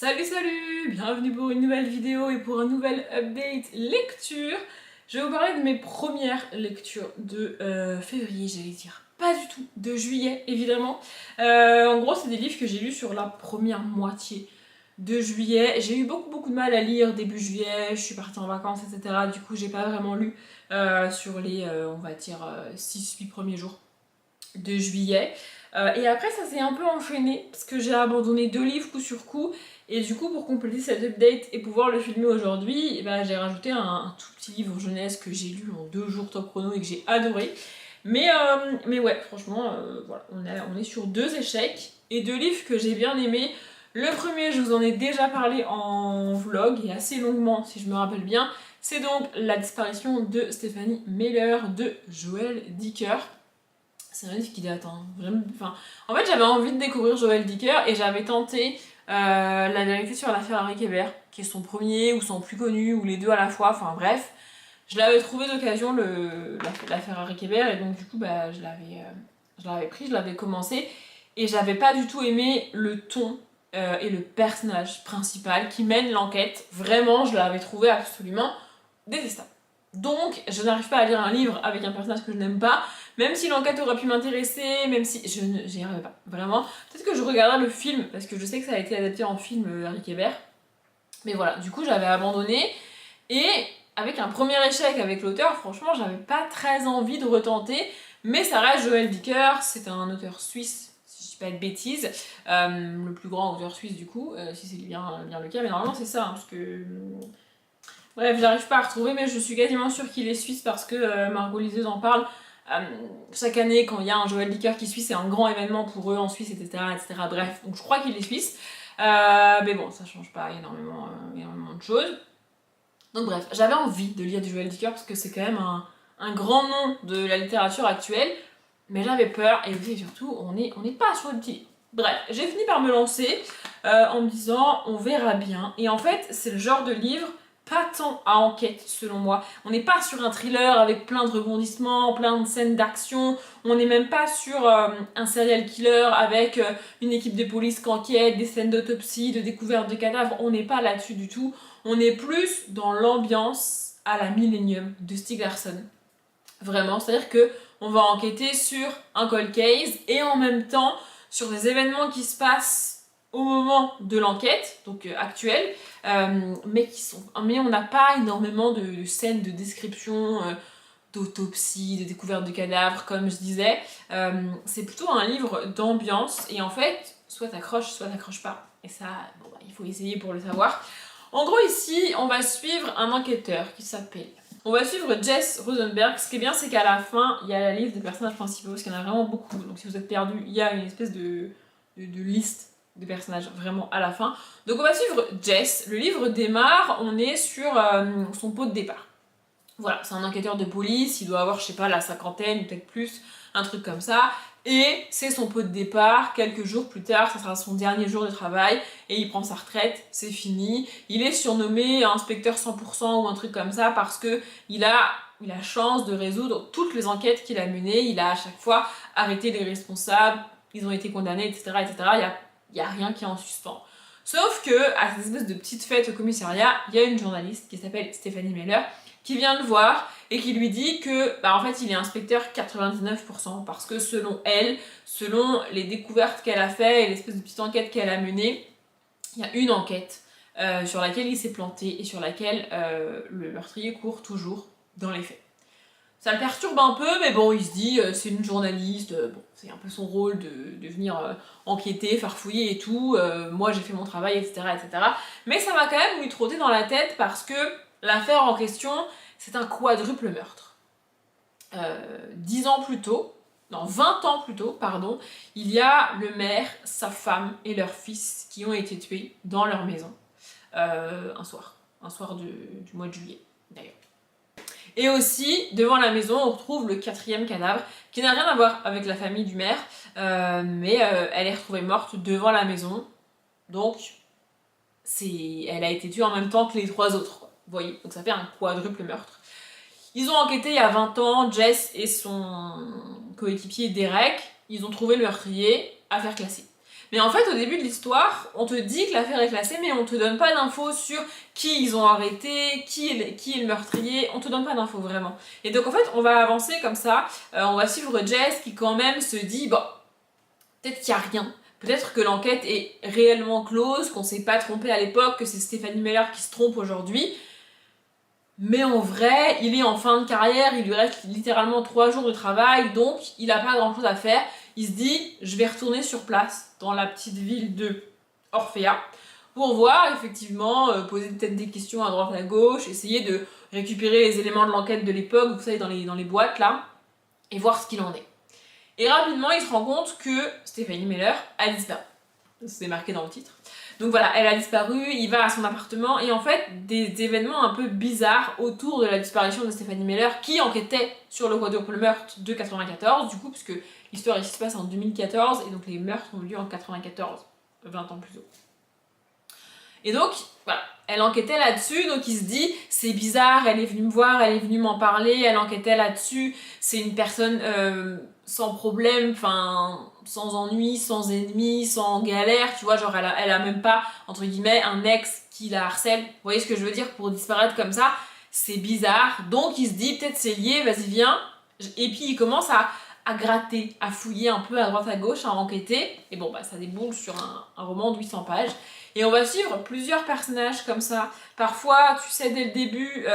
Salut salut, bienvenue pour une nouvelle vidéo et pour un nouvel update lecture. Je vais vous parler de mes premières lectures de février, j'allais dire. Pas du tout, de juillet évidemment. En gros c'est des livres que j'ai lus sur la première moitié de juillet. J'ai eu beaucoup de mal à lire début juillet, je suis partie en vacances etc. Du coup j'ai pas vraiment lu sur les on va dire 6-8 premiers jours de juillet. Et après ça s'est un peu enchaîné parce que j'ai abandonné 2 livres coup sur coup. Et du coup pour compléter cette update et pouvoir le filmer aujourd'hui, j'ai rajouté un tout petit livre jeunesse que j'ai lu en 2 jours top chrono et que j'ai adoré. Mais ouais, franchement, voilà, on est sur 2 échecs et 2 livres que j'ai bien aimés. Le premier, je vous en ai déjà parlé en vlog et assez longuement si je me rappelle bien. C'est donc La disparition de Stephanie Meller de Joël Dicker. C'est un livre qui date, hein, vraiment. Enfin, en fait, j'avais envie de découvrir Joël Dicker et j'avais tenté La vérité sur l'affaire Harry Kéber, qui est son premier ou son plus connu, ou les deux à la fois, enfin bref. Je l'avais trouvé d'occasion, l'affaire Harry Kéber, et donc du coup, je l'avais pris, je l'avais commencé, et j'avais pas du tout aimé le ton et le personnage principal qui mène l'enquête. Vraiment, je l'avais trouvé absolument détestable. Donc, je n'arrive pas à lire un livre avec un personnage que je n'aime pas, même si l'enquête aurait pu m'intéresser, même si j'y arrive pas, vraiment. Peut-être que je regarderai le film, parce que je sais que ça a été adapté en film, Harry Kéber. Mais voilà, du coup j'avais abandonné, et avec un premier échec avec l'auteur, franchement j'avais pas très envie de retenter, mais ça reste Joël Dicker, c'est un auteur suisse, si je dis pas de bêtises, le plus grand auteur suisse du coup, si c'est bien le cas, mais normalement c'est ça, hein, parce que... Bref, j'arrive pas à retrouver, mais je suis quasiment sûre qu'il est suisse parce que Margot Liseuse en parle. Chaque année, quand il y a un Joël Dicker qui est suisse, c'est un grand événement pour eux en Suisse, etc. Bref, donc je crois qu'il est suisse. Mais bon, ça change pas énormément de choses. Donc bref, j'avais envie de lire du Joël Dicker parce que c'est quand même un grand nom de la littérature actuelle. Mais j'avais peur, et puis surtout, on n'est pas sur le petit. Bref, j'ai fini par me lancer en me disant, on verra bien. Et en fait, c'est le genre de livre pas tant à enquête selon moi. On n'est pas sur un thriller avec plein de rebondissements, plein de scènes d'action. On n'est même pas sur un serial killer avec une équipe de police qui enquête, des scènes d'autopsie, de découverte de cadavres. On n'est pas là-dessus du tout. On est plus dans l'ambiance à la Millennium de Stieg Larsson. Vraiment, c'est-à-dire que on va enquêter sur un cold case et en même temps sur des événements qui se passent au moment de l'enquête, donc actuelle, mais on n'a pas énormément de scènes de description, d'autopsie, de découverte de cadavres, comme je disais. C'est plutôt un livre d'ambiance et en fait, soit t'accroches pas. Et ça, bon, il faut essayer pour le savoir. En gros, ici, on va suivre un enquêteur qui s'appelle... On va suivre Jess Rosenberg. Ce qui est bien, c'est qu'à la fin, il y a la liste des personnages principaux, parce qu'il y en a vraiment beaucoup. Donc si vous êtes perdu, il y a une espèce de liste de personnages vraiment à la fin. Donc on va suivre Jess. Le livre démarre, on est sur son pot de départ. Voilà, c'est un enquêteur de police, il doit avoir, je sais pas, la cinquantaine, peut-être plus, un truc comme ça. Et c'est son pot de départ, quelques jours plus tard, ça sera son dernier jour de travail, et il prend sa retraite, c'est fini. Il est surnommé inspecteur 100% ou un truc comme ça, parce que il a chance de résoudre toutes les enquêtes qu'il a menées, il a à chaque fois arrêté les responsables, ils ont été condamnés, etc. Il y a rien qui est en suspens. Sauf que, à cette espèce de petite fête au commissariat, il y a une journaliste qui s'appelle Stephanie Meller, qui vient le voir et qui lui dit que en fait il est inspecteur 99% parce que selon elle, selon les découvertes qu'elle a fait et l'espèce de petite enquête qu'elle a menée, il y a une enquête sur laquelle il s'est planté et sur laquelle le meurtrier court toujours dans les faits. Ça le perturbe un peu, mais bon, il se dit, c'est une journaliste, bon, c'est un peu son rôle de venir enquêter, farfouiller et tout, moi j'ai fait mon travail, etc. Mais ça va quand même lui trotter dans la tête parce que l'affaire en question, c'est un quadruple meurtre. 10 ans plus tôt, non, 20 ans plus tôt, pardon, il y a le maire, sa femme et leur fils qui ont été tués dans leur maison un soir du mois de juillet d'ailleurs. Et aussi, devant la maison, on retrouve le 4e cadavre, qui n'a rien à voir avec la famille du maire, mais elle est retrouvée morte devant la maison, donc elle a été tuée en même temps que les 3 autres, quoi. Vous voyez, donc ça fait un quadruple meurtre. Ils ont enquêté il y a 20 ans, Jess et son coéquipier Derek, ils ont trouvé le meurtrier, affaire classée. Mais en fait, au début de l'histoire, on te dit que l'affaire est classée, mais on te donne pas d'infos sur qui ils ont arrêté, qui est le meurtrier, on te donne pas d'infos vraiment. Et donc en fait, on va avancer comme ça, on va suivre Jess qui quand même se dit, bon, peut-être qu'il y a rien. Peut-être que l'enquête est réellement close, qu'on s'est pas trompé à l'époque, que c'est Stephanie Meyer qui se trompe aujourd'hui. Mais en vrai, il est en fin de carrière, il lui reste littéralement 3 jours de travail, donc il a pas grand chose à faire. Il se dit, je vais retourner sur place, dans la petite ville de Orphea, pour voir, effectivement, poser peut-être des questions à droite à gauche, essayer de récupérer les éléments de l'enquête de l'époque, vous savez, dans les boîtes là, et voir ce qu'il en est. Et rapidement, il se rend compte que Stephanie Meyer a disparu. C'est marqué dans le titre. Donc voilà, elle a disparu, il va à son appartement, et en fait, des événements un peu bizarres autour de la disparition de Stephanie Meyer, qui enquêtait sur le quadruple meurtre de 94, du coup, parce que l'histoire ici se passe en 2014, et donc les meurtres ont eu lieu en 94, 20 ans plus tôt. Et donc, voilà, elle enquêtait là-dessus, donc il se dit, c'est bizarre, elle est venue me voir, elle est venue m'en parler, elle enquêtait là-dessus, c'est une personne sans problème, enfin, sans ennui, sans ennemi, sans galère, tu vois, genre elle a même pas, entre guillemets, un ex qui la harcèle, vous voyez ce que je veux dire, pour disparaître comme ça, c'est bizarre, donc il se dit, peut-être c'est lié, vas-y viens, et puis il commence à gratter, à fouiller un peu à droite à gauche, à enquêter, et bon, bah ça déboule sur un roman de 800 pages, et on va suivre plusieurs personnages comme ça. Parfois, tu sais dès le début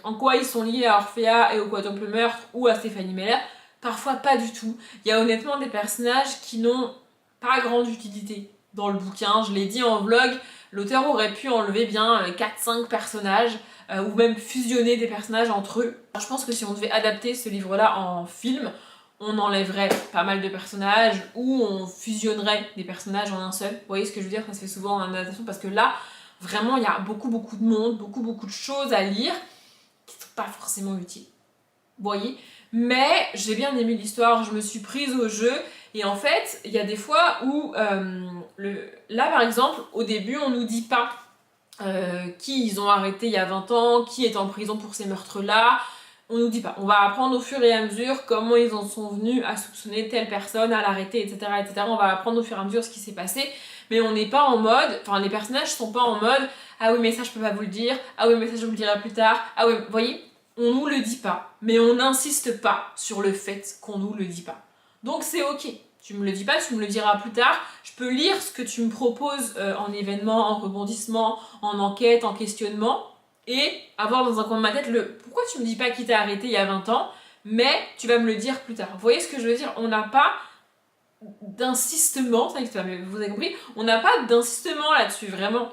en quoi ils sont liés à Orphea et au quadruple meurtre ou à Stephanie Meyer. Parfois, pas du tout. Il y a honnêtement des personnages qui n'ont pas grande utilité dans le bouquin. Je l'ai dit en vlog, l'auteur aurait pu enlever bien 4-5 personnages ou même fusionner des personnages entre eux. Je pense que si on devait adapter ce livre-là en film, on enlèverait pas mal de personnages ou on fusionnerait des personnages en un seul. Vous voyez ce que je veux dire? Ça se fait souvent en adaptation parce que là, vraiment, il y a beaucoup de monde, beaucoup de choses à lire qui ne sont pas forcément utiles. Vous voyez? Mais j'ai bien aimé l'histoire, je me suis prise au jeu et en fait, il y a des fois où, là par exemple, au début, on nous dit pas qui ils ont arrêté il y a 20 ans, qui est en prison pour ces meurtres-là. On nous dit pas. On va apprendre au fur et à mesure comment ils en sont venus à soupçonner telle personne, à l'arrêter, etc., etc. On va apprendre au fur et à mesure ce qui s'est passé. Mais on n'est pas en mode, enfin les personnages sont pas en mode ah oui mais ça je peux pas vous le dire, ah oui mais ça je vous le dirai plus tard, ah oui, vous voyez, on nous le dit pas, mais on n'insiste pas sur le fait qu'on nous le dit pas. Donc c'est ok, tu me le dis pas, tu me le diras plus tard, je peux lire ce que tu me proposes en événement, en rebondissement, en enquête, en questionnement, et avoir dans un coin de ma tête le pourquoi tu me dis pas qui t'a arrêté il y a 20 ans, mais tu vas me le dire plus tard. Vous voyez ce que je veux dire? On n'a pas d'insistement, ça existe pas, mais vous avez compris, on n'a pas d'insistement là-dessus, vraiment.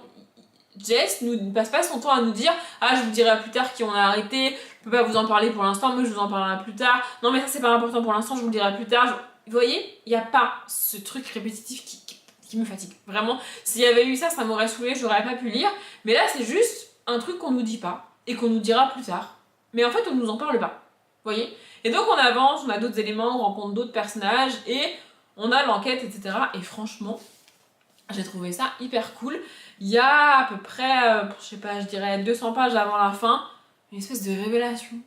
Jess ne passe pas son temps à nous dire ah je vous dirai plus tard qui on a arrêté, je peux pas vous en parler pour l'instant, mais je vous en parlerai plus tard, non mais ça c'est pas important pour l'instant, je vous le dirai plus tard. Vous voyez, il n'y a pas ce truc répétitif qui me fatigue. Vraiment, s'il y avait eu ça, ça m'aurait saoulé, j'aurais pas pu lire, mais là c'est juste un truc qu'on nous dit pas et qu'on nous dira plus tard. Mais en fait on nous en parle pas. Vous voyez? Et donc on avance, on a d'autres éléments, on rencontre d'autres personnages et on a l'enquête, etc. Et franchement, j'ai trouvé ça hyper cool. Il y a à peu près, je sais pas, je dirais 200 pages avant la fin, une espèce de révélation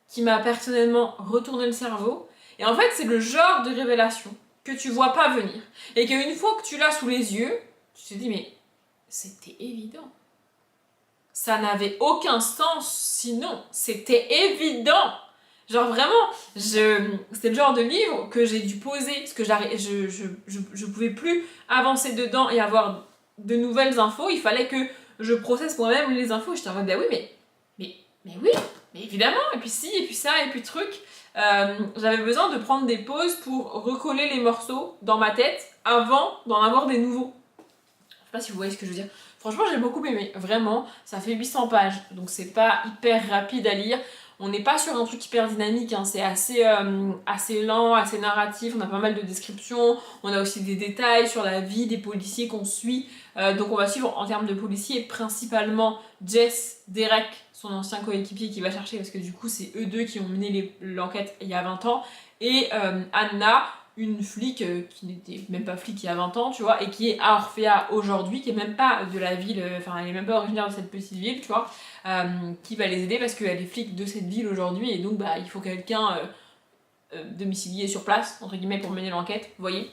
qui m'a personnellement retourné le cerveau. Et en fait, c'est le genre de révélation que tu vois pas venir. Et qu'une fois que tu l'as sous les yeux, tu te dis, mais c'était évident. Ça n'avait aucun sens, sinon, c'était évident. Genre vraiment, c'était le genre de livre que j'ai dû poser, parce que je pouvais plus avancer dedans et avoir de nouvelles infos, il fallait que je processe moi-même les infos, j'étais en mode, bah oui, mais oui, mais évidemment, et puis si, et puis ça, et puis truc. J'avais besoin de prendre des pauses pour recoller les morceaux dans ma tête avant d'en avoir des nouveaux. Je sais pas si vous voyez ce que je veux dire. Franchement, j'ai beaucoup aimé, vraiment, ça fait 800 pages, donc c'est pas hyper rapide à lire. On n'est pas sur un truc hyper dynamique, hein. C'est assez lent, assez narratif, on a pas mal de descriptions, on a aussi des détails sur la vie des policiers qu'on suit. Donc on va suivre en termes de policiers principalement Jess, Derek, son ancien coéquipier qui va chercher parce que du coup c'est eux deux qui ont mené l'enquête il y a 20 ans, et Anna, une flic qui n'était même pas flic il y a 20 ans, tu vois, et qui est à Orphea aujourd'hui, qui est même pas de la ville, enfin elle est même pas originaire de cette petite ville, tu vois, qui va les aider parce qu'elle est flic de cette ville aujourd'hui, et donc bah il faut quelqu'un domicilié sur place, entre guillemets, pour mener l'enquête, vous voyez.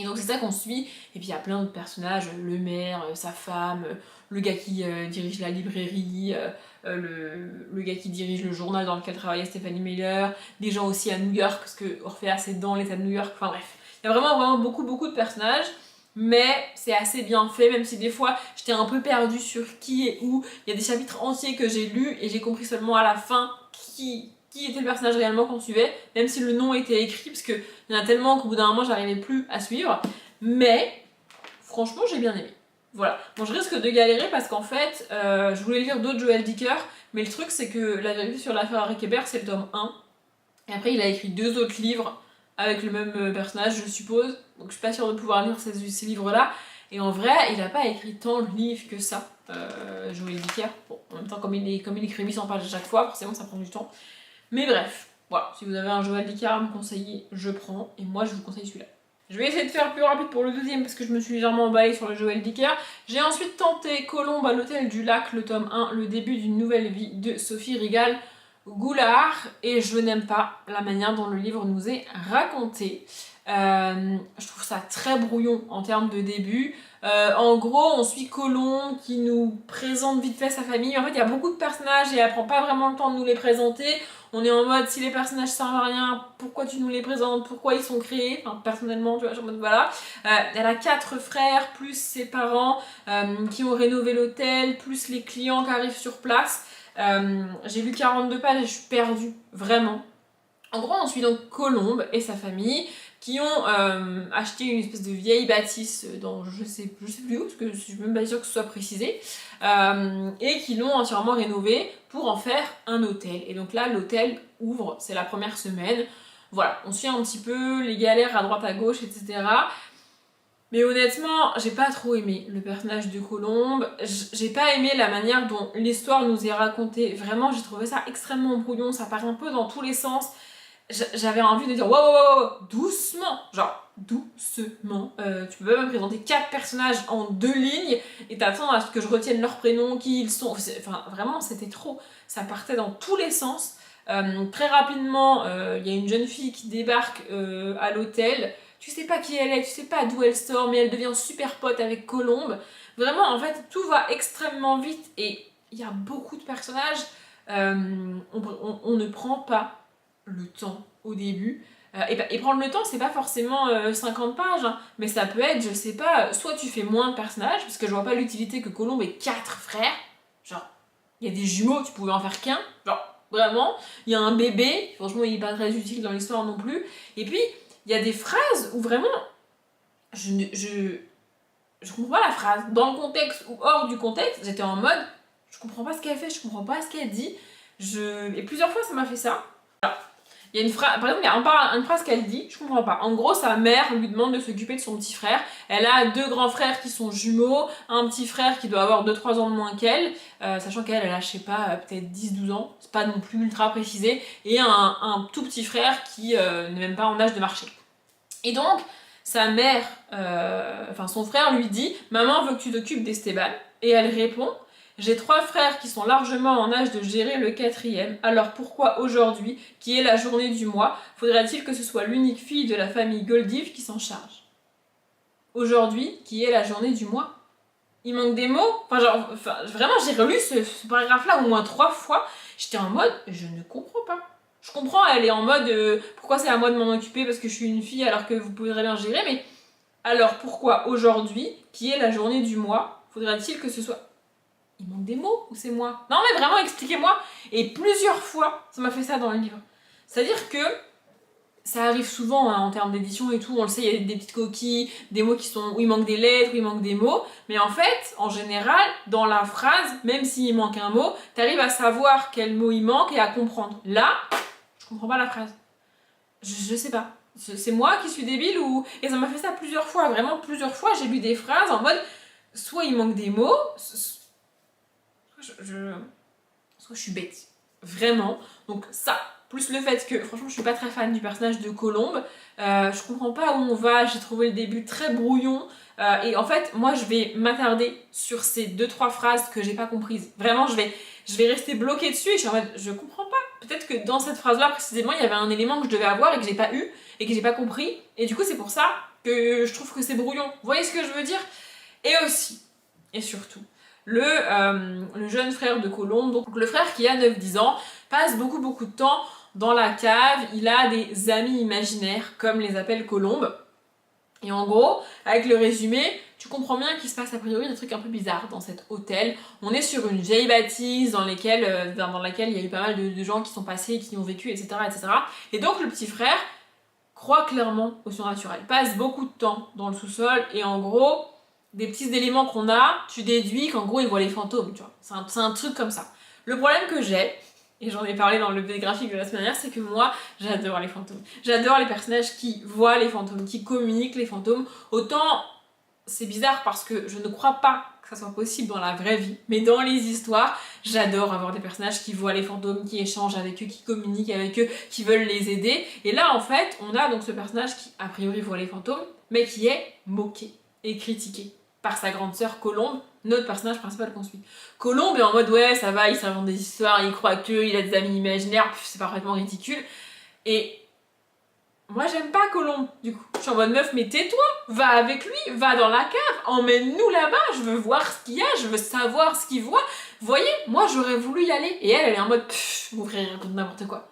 Et donc c'est ça qu'on suit, et puis il y a plein d'autres personnages, le maire, sa femme, le gars qui dirige la librairie, le gars qui dirige le journal dans lequel travaillait Stephanie Meyer, des gens aussi à New York, parce que Orpheas est dans l'état de New York, enfin bref. Il y a vraiment beaucoup de personnages, mais c'est assez bien fait, même si des fois j'étais un peu perdue sur qui et où. Il y a des chapitres entiers que j'ai lus, et j'ai compris seulement à la fin qui était le personnage réellement qu'on suivait, même si le nom était écrit, parce qu'il y en a tellement qu'au bout d'un moment j'arrivais plus à suivre. Mais franchement j'ai bien aimé. Voilà. Bon, je risque de galérer parce qu'en fait je voulais lire d'autres Joël Dicker, mais le truc c'est que La vérité sur l'affaire Harry Kéber c'est le tome 1. Et après il a écrit 2 autres livres avec le même personnage je suppose, donc je suis pas sûre de pouvoir lire ces livres là. Et en vrai il a pas écrit tant de livres que ça, Joël Dicker. Bon, en même temps comme il écrit 800 pages à chaque fois, forcément ça prend du temps. Mais bref, voilà, si vous avez un Joël Dicker à me conseiller, je prends, et moi je vous conseille celui-là. Je vais essayer de faire plus rapide pour le deuxième parce que je me suis légèrement emballée sur le Joël Dicker. J'ai ensuite tenté Colombe à l'hôtel du lac, le tome 1, le début d'une nouvelle vie de Sophie Rigal Goulard, et je n'aime pas la manière dont le livre nous est raconté. Je trouve ça très brouillon en termes de début. En gros, on suit Colombe qui nous présente vite fait sa famille. En fait, il y a beaucoup de personnages et elle prend pas vraiment le temps de nous les présenter. On est en mode, si les personnages servent à rien, pourquoi tu nous les présentes, pourquoi ils sont créés, enfin personnellement, tu vois, je suis en mode voilà. Elle a 4 frères, plus ses parents qui ont rénové l'hôtel, plus les clients qui arrivent sur place. J'ai lu 42 pages et je suis perdue, vraiment. En gros, on suit donc Colombe et sa famille qui ont acheté une espèce de vieille bâtisse dans je sais plus où, parce que je suis même pas sûre que ce soit précisé, et qui l'ont entièrement rénové pour en faire un hôtel. Et donc là, l'hôtel ouvre, c'est la première semaine. Voilà, on suit un petit peu les galères à droite à gauche, etc. Mais honnêtement, j'ai pas trop aimé le personnage de Colombe. J'ai pas aimé la manière dont l'histoire nous est racontée. Vraiment, j'ai trouvé ça extrêmement brouillon. Ça part un peu dans tous les sens. J'avais envie de dire wow, doucement, genre doucement. Tu peux pas me présenter 4 personnages en 2 lignes et t'attends à ce que je retienne leurs prénoms, qui ils sont. Enfin, vraiment, c'était trop. Ça partait dans tous les sens. Très rapidement, il y a une jeune fille qui débarque à l'hôtel. Tu sais pas qui elle est, tu sais pas d'où elle sort, mais elle devient super pote avec Colombe. Vraiment, en fait, tout va extrêmement vite et il y a beaucoup de personnages. On ne prend pas le temps au début. Et prendre le temps, c'est pas forcément 50 pages, hein, mais ça peut être, je sais pas, soit tu fais moins de personnages, parce que je vois pas l'utilité que Colombe ait 4 frères. Genre, il y a des jumeaux, tu pouvais en faire qu'un. Genre, vraiment. Il y a un bébé, franchement, il est pas très utile dans l'histoire non plus. Et puis, il y a des phrases où vraiment, je comprends pas la phrase. Dans le contexte ou hors du contexte, j'étais en mode, je comprends pas ce qu'elle fait, je comprends pas ce qu'elle dit. Et plusieurs fois, ça m'a fait ça. Il y a une phrase, par exemple, il y a une phrase qu'elle dit, je comprends pas. En gros, sa mère lui demande de s'occuper de son petit frère. Elle a 2 grands frères qui sont jumeaux, un petit frère qui doit avoir 2-3 ans de moins qu'elle, sachant qu'elle a, je sais pas, peut-être 10-12 ans, c'est pas non plus ultra précisé, et un tout petit frère qui n'est même pas en âge de marcher. Et donc, sa mère, son frère lui dit « Maman veut que tu t'occupes d'Esteban ». Et elle répond « J'ai 3 frères qui sont largement en âge de gérer le 4e, alors pourquoi aujourd'hui, qui est la journée du mois, faudrait-il que ce soit l'unique fille de la famille Goldiv qui s'en charge ?» Aujourd'hui, qui est la journée du mois. Il manque des mots. Vraiment, j'ai relu ce paragraphe-là au moins 3 fois. J'étais en mode « Je ne comprends pas ». Je comprends, elle est en mode pourquoi c'est à moi de m'en occuper parce que je suis une fille alors que vous pouvez très bien gérer, mais alors pourquoi aujourd'hui, qui est la journée du mois, faudrait-il que ce soit. Il manque des mots ou c'est moi? Non mais vraiment expliquez-moi. Et plusieurs fois, ça m'a fait ça dans le livre. C'est-à-dire que ça arrive souvent hein, en termes d'édition et tout, on le sait, il y a des petites coquilles, des mots où il manque des lettres, où il manque des mots, mais en fait, en général, dans la phrase, même s'il manque un mot, t'arrives à savoir quel mot il manque et à comprendre. Là, je comprends pas la phrase. Je sais pas. C'est moi qui suis débile ou... Et ça m'a fait ça plusieurs fois, vraiment plusieurs fois, j'ai lu des phrases en mode, soit il manque des mots, soit je suis bête. Vraiment. Donc ça... Plus le fait que, franchement, je suis pas très fan du personnage de Colombe. Je comprends pas où on va, j'ai trouvé le début très brouillon. Et en fait, moi, je vais m'attarder sur ces 2-3 phrases que j'ai pas comprises. Vraiment, je vais rester bloquée dessus et je suis en mode, je comprends pas. Peut-être que dans cette phrase-là, précisément, il y avait un élément que je devais avoir et que j'ai pas eu et que j'ai pas compris. Et du coup, c'est pour ça que je trouve que c'est brouillon. Vous voyez ce que je veux dire? Et aussi, et surtout, le jeune frère de Colombe, donc le frère qui a 9-10 ans, passe beaucoup de temps dans la cave. Il a des amis imaginaires, comme les appelle Colombe. Et en gros, avec le résumé, tu comprends bien qu'il se passe a priori des trucs un peu bizarres dans cet hôtel. On est sur une vieille bâtisse dans laquelle il y a eu pas mal de gens qui sont passés, qui ont vécu, etc., etc. Et donc le petit frère croit clairement au surnaturel, passe beaucoup de temps dans le sous-sol et en gros, des petits éléments qu'on a, tu déduis qu'en gros il voit les fantômes, tu vois. C'est un truc comme ça. Le problème que j'ai, et j'en ai parlé dans le graphique de la semaine dernière, c'est que moi, j'adore les fantômes. J'adore les personnages qui voient les fantômes, qui communiquent les fantômes. Autant, c'est bizarre parce que je ne crois pas que ça soit possible dans la vraie vie, mais dans les histoires, j'adore avoir des personnages qui voient les fantômes, qui échangent avec eux, qui communiquent avec eux, qui veulent les aider. Et là, en fait, on a donc ce personnage qui, a priori, voit les fantômes, mais qui est moqué et critiqué par sa grande sœur Colombe, notre personnage principal qu'on suit. Colombe est en mode ouais ça va, il s'invente des histoires, il croit qu'il a des amis imaginaires, c'est parfaitement ridicule. Et moi j'aime pas Colombe du coup. Je suis en mode meuf mais tais-toi, va avec lui, va dans la cave, emmène-nous là-bas, je veux voir ce qu'il y a, je veux savoir ce qu'il voit. Vous voyez, moi j'aurais voulu y aller. Et elle est en mode mon frère il raconte n'importe quoi.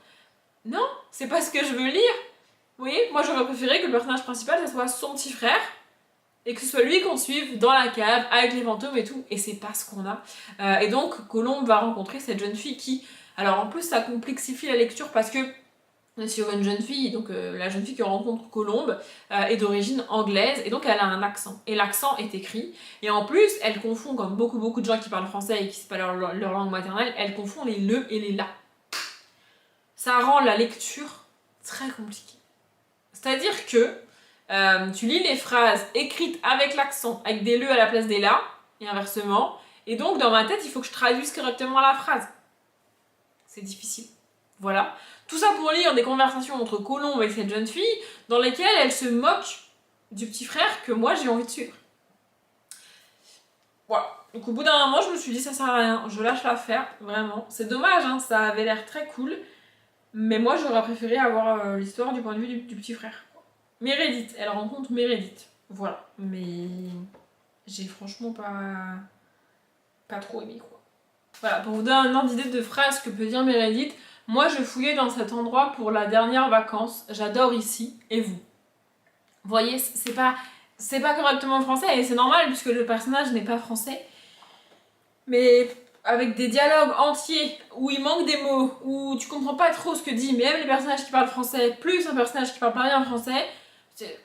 Non, c'est pas ce que je veux lire. Vous voyez, moi j'aurais préféré que le personnage principal ça soit son petit frère et que ce soit lui qu'on suive dans la cave avec les fantômes et tout, et c'est pas ce qu'on a. Et donc Colombe va rencontrer cette jeune fille qui, alors en plus ça complexifie la lecture parce que on est sur une jeune fille, donc la jeune fille qui rencontre Colombe est d'origine anglaise et donc elle a un accent, et l'accent est écrit, et en plus elle confond, comme beaucoup de gens qui parlent français et qui c'est pas leur langue maternelle, elle confond les le et les la. Ça rend la lecture très compliquée. C'est-à-dire que tu lis les phrases écrites avec l'accent, avec des le à la place des la, et inversement, et donc dans ma tête, il faut que je traduise correctement la phrase. C'est difficile. Voilà. Tout ça pour lire des conversations entre Colombe et cette jeune fille, dans lesquelles elle se moque du petit frère que moi j'ai envie de suivre. Voilà. Donc au bout d'un moment, je me suis dit ça sert à rien, je lâche l'affaire, vraiment. C'est dommage, hein, ça avait l'air très cool, mais moi j'aurais préféré avoir l'histoire du point de vue du petit frère. Meredith, elle rencontre Meredith. Voilà. Mais j'ai franchement pas trop aimé quoi. Voilà, pour vous donner un ordre d'idée de phrase que peut dire Meredith, moi je fouillais dans cet endroit pour la dernière vacance, j'adore ici, et vous? Vous voyez, c'est pas correctement français, et c'est normal puisque le personnage n'est pas français. Mais avec des dialogues entiers où il manque des mots, où tu comprends pas trop ce que dit même les personnages qui parlent français, plus un personnage qui parle pas bien français,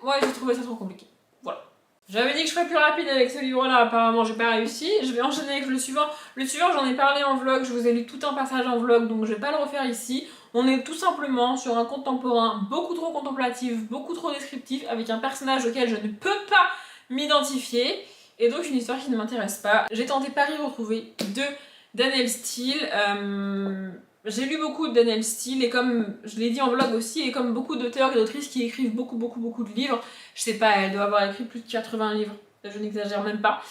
moi j'ai trouvé ça trop compliqué. Voilà. J'avais dit que je ferais plus rapide avec ce livre-là, apparemment j'ai pas réussi. Je vais enchaîner avec le suivant. Le suivant, j'en ai parlé en vlog, je vous ai lu tout un passage en vlog, donc je vais pas le refaire ici. On est tout simplement sur un contemporain beaucoup trop contemplatif, beaucoup trop descriptif, avec un personnage auquel je ne peux pas m'identifier, et donc une histoire qui ne m'intéresse pas. J'ai tenté Paris retrouvé de Danielle Steele. J'ai lu beaucoup de Danielle Steele, et comme je l'ai dit en vlog aussi, et comme beaucoup d'auteurs et d'autrices qui écrivent beaucoup de livres, je sais pas, elle doit avoir écrit plus de 80 livres, je n'exagère même pas.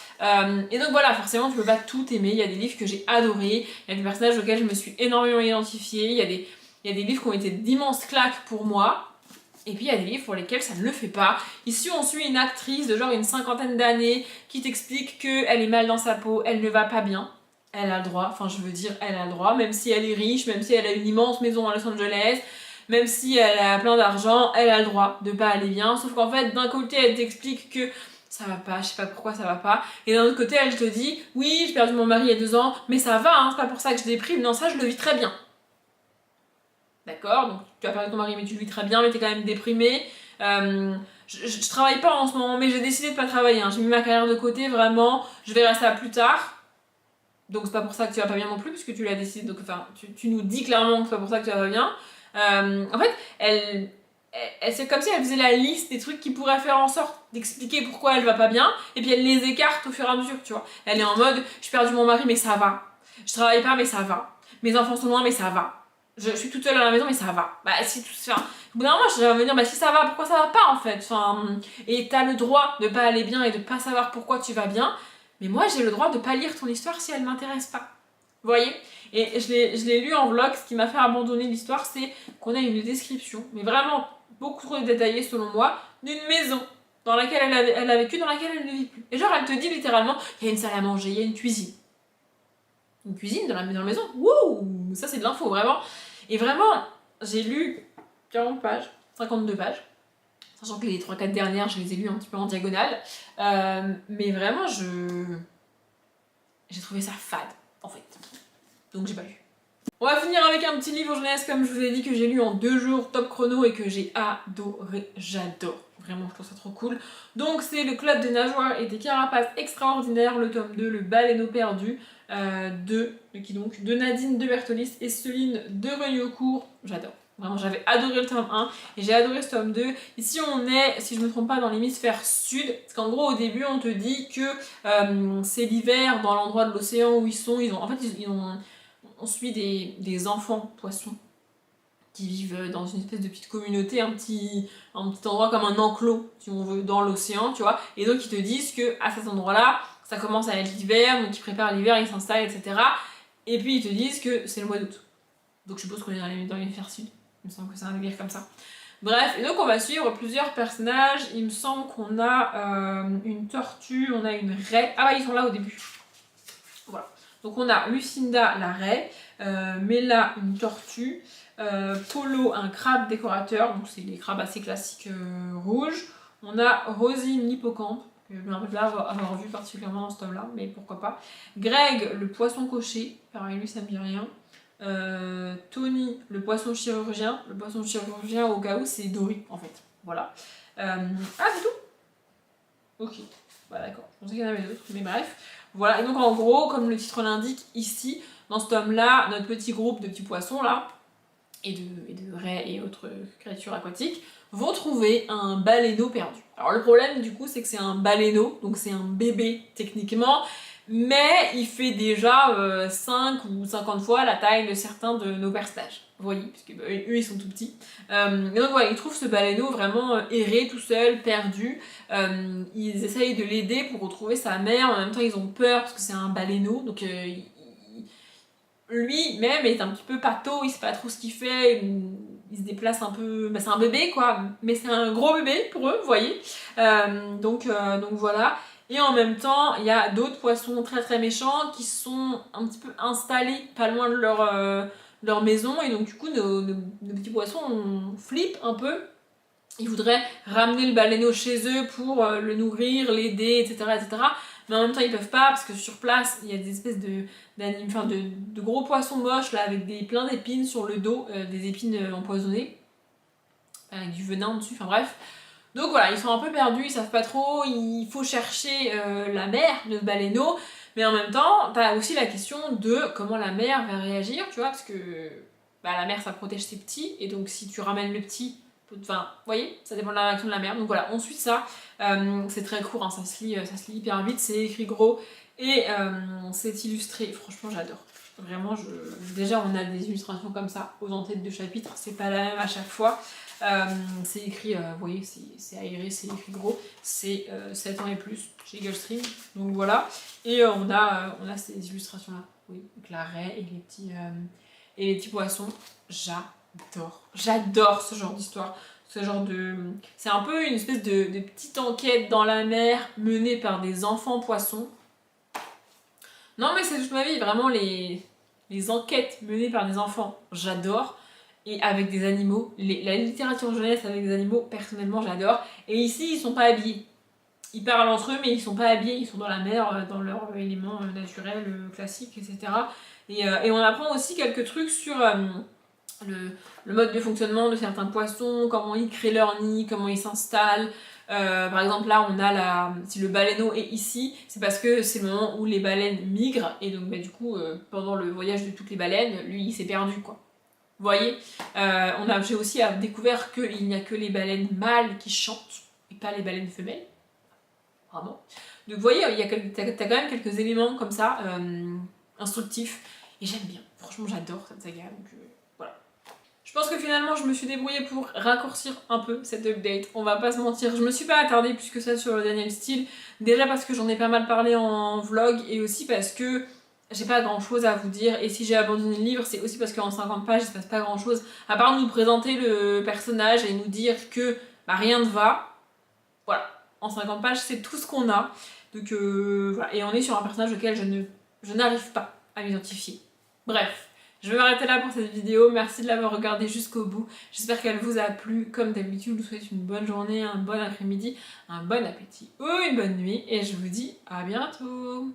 Et donc voilà, forcément tu peux pas tout aimer, il y a des livres que j'ai adorés, il y a des personnages auxquels je me suis énormément identifiée, il y a des livres qui ont été d'immenses claques pour moi, et puis il y a des livres pour lesquels ça ne le fait pas. Ici on suit une actrice de genre une cinquantaine d'années qui t'explique qu'elle est mal dans sa peau, elle ne va pas bien. Elle a le droit, enfin je veux dire elle a le droit, même si elle est riche, même si elle a une immense maison à Los Angeles, même si elle a plein d'argent, elle a le droit de pas aller bien. Sauf qu'en fait d'un côté elle t'explique que ça va pas, je sais pas pourquoi ça va pas, et d'un autre côté elle te dit oui j'ai perdu mon mari il y a 2 ans, mais ça va, hein, c'est pas pour ça que je déprime, non ça je le vis très bien. D'accord, donc tu as perdu ton mari mais tu le vis très bien, mais t'es quand même déprimée. Je travaille pas en ce moment, mais j'ai décidé de pas travailler, hein. J'ai mis ma carrière de côté, vraiment, je verrai ça plus tard. Donc c'est pas pour ça que tu vas pas bien non plus, puisque tu l'as décidé, donc enfin tu nous dis clairement que c'est pas pour ça que tu vas pas bien. En fait, elle c'est comme si elle faisait la liste des trucs qui pourraient faire en sorte d'expliquer pourquoi elle va pas bien, et puis elle les écarte au fur et à mesure, tu vois. Elle est en mode, j'ai perdu mon mari mais ça va, je travaille pas mais ça va, mes enfants sont loin mais ça va, je suis toute seule à la maison mais ça va. Bah si tout ça, au bout d'un moment je vais me dire bah si ça va, pourquoi ça va pas en fait, enfin, et t'as le droit de pas aller bien et de pas savoir pourquoi tu vas bien. Mais moi, j'ai le droit de pas lire ton histoire si elle m'intéresse pas. Vous voyez? Et je l'ai lu en vlog, ce qui m'a fait abandonner l'histoire, c'est qu'on a une description, mais vraiment beaucoup trop détaillée selon moi, d'une maison dans laquelle elle a vécu, dans laquelle elle ne vit plus. Et genre, elle te dit littéralement, il y a une salle à manger, il y a une cuisine. Une cuisine dans la maison. Wouh, ça c'est de l'info, vraiment. Et vraiment, j'ai lu 40 pages, 52 pages. Sachant que les 3-4 dernières, je les ai lues un petit peu en diagonale. Mais vraiment, j'ai trouvé ça fade, en fait. Donc j'ai pas lu. On va finir avec un petit livre jeunesse, comme je vous ai dit, que j'ai lu en 2 jours, top chrono, et que j'ai adoré. J'adore. Vraiment, je trouve ça trop cool. Donc c'est le Club des nageoires et des carapaces extraordinaires, le tome 2, le baleineau perdu, de Nadine de Bertolis et Céline de Reuillancourt. J'adore. Vraiment, j'avais adoré le tome 1 et j'ai adoré ce tome 2. Ici, on est, si je me trompe pas, dans l'hémisphère sud. Parce qu'en gros, au début, on te dit que c'est l'hiver dans l'endroit de l'océan où ils sont. On suit des enfants poissons qui vivent dans une espèce de petite communauté, un petit endroit comme un enclos, si on veut, dans l'océan, tu vois. Et donc, ils te disent que à cet endroit-là, ça commence à être l'hiver, donc ils préparent l'hiver, ils s'installent, etc. Et puis, ils te disent que c'est le mois d'août. Donc, je suppose qu'on est dans l'hémisphère sud. Il me semble que c'est un délire comme ça. Bref, et donc on va suivre plusieurs personnages. Il me semble qu'on a une tortue, on a une raie. Ah bah ils sont là au début. Voilà. Donc on a Lucinda la raie, Mela une tortue, Polo un crabe décorateur, donc c'est des crabes assez classiques rouges. On a Rosine l'hippocampe, que je me rappelle pas avoir vu particulièrement dans ce tome là, mais pourquoi pas. Greg le poisson cocher, pareil lui ça me dit rien. Tony le poisson chirurgien au cas où c'est Dory en fait, voilà. Ah c'est tout. Ok, bah d'accord, je pensais qu'il y en avait d'autres, mais bref. Voilà, et donc en gros, comme le titre l'indique ici, dans ce tome là, notre petit groupe de petits poissons là, et de raies et autres créatures aquatiques, vont trouver un baleineau perdu. Alors le problème du coup c'est que c'est un baleineau, donc c'est un bébé techniquement, mais il fait déjà 5 ou 50 fois la taille de certains de nos personnages. Vous voyez, parce que eux ils sont tout petits. Et donc voilà, ils trouvent ce baleineau vraiment erré tout seul, perdu. Ils essayent de l'aider pour retrouver sa mère, en même temps ils ont peur parce que c'est un baleineau, donc lui-même est un petit peu pâteau, il sait pas trop ce qu'il fait, il se déplace un peu, bah, c'est un bébé quoi, mais c'est un gros bébé pour eux, vous voyez. Donc voilà. Et en même temps, il y a d'autres poissons très très méchants qui sont un petit peu installés pas loin de leur maison, et donc du coup nos petits poissons flippent un peu. Ils voudraient ramener le baleineau chez eux pour le nourrir, l'aider, etc., etc. Mais en même temps, ils peuvent pas parce que sur place, il y a des espèces de gros poissons moches là, avec plein d'épines sur le dos, des épines empoisonnées, avec du venin dessus, enfin bref. Donc voilà, ils sont un peu perdus, ils savent pas trop, il faut chercher la mère de ce baleineau, mais en même temps, t'as aussi la question de comment la mère va réagir, tu vois, parce que bah, la mère ça protège ses petits, et donc si tu ramènes le petit, enfin, vous voyez, ça dépend de la réaction de la mère. Donc voilà, on suit ça. C'est très court, hein, ça se lit hyper vite, c'est écrit gros et c'est illustré. Franchement, j'adore. Vraiment, déjà, on a des illustrations comme ça aux en-têtes de chapitres, c'est pas la même à chaque fois. C'est écrit, vous voyez, c'est aéré, c'est écrit gros. C'est 7 ans et plus chez Gulfstream. Donc voilà. Et on a ces illustrations-là, oui, avec la raie et les petits poissons. J'adore ce genre d'histoire, c'est un peu une espèce de petite enquête dans la mer menée par des enfants poissons. Non mais c'est toute ma vie, vraiment les enquêtes menées par des enfants, j'adore. Et avec des animaux, la littérature jeunesse avec des animaux, personnellement j'adore. Et ici ils sont pas habillés. Ils parlent entre eux mais ils sont pas habillés, ils sont dans la mer, dans leur élément naturel, classique, etc. Et on apprend aussi quelques trucs sur... le mode de fonctionnement de certains poissons, comment ils créent leur nid, comment ils s'installent. Par exemple là on a si le baleineau est ici, c'est parce que c'est le moment où les baleines migrent, et donc bah, du coup pendant le voyage de toutes les baleines, lui il s'est perdu quoi. Vous voyez, j'ai aussi découvert qu'il n'y a que les baleines mâles qui chantent et pas les baleines femelles. Vraiment. Donc vous voyez, t'as quand même quelques éléments comme ça, instructifs, et j'aime bien. Franchement j'adore cette saga, donc voilà. Je pense que finalement je me suis débrouillée pour raccourcir un peu cette update, on va pas se mentir. Je me suis pas attardée plus que ça sur le Daniel Steele, déjà parce que j'en ai pas mal parlé en vlog, et aussi parce que j'ai pas grand chose à vous dire, et si j'ai abandonné le livre, c'est aussi parce qu'en 50 pages il se passe pas grand chose, à part nous présenter le personnage et nous dire que bah, rien ne va. Voilà. en 50 pages, c'est tout ce qu'on a. Donc voilà, et on est sur un personnage auquel je n'arrive pas à m'identifier. Bref, je vais m'arrêter là pour cette vidéo. Merci de l'avoir regardée jusqu'au bout. J'espère qu'elle vous a plu. Comme d'habitude, je vous souhaite une bonne journée, un bon après-midi, un bon appétit ou une bonne nuit. Et je vous dis à bientôt.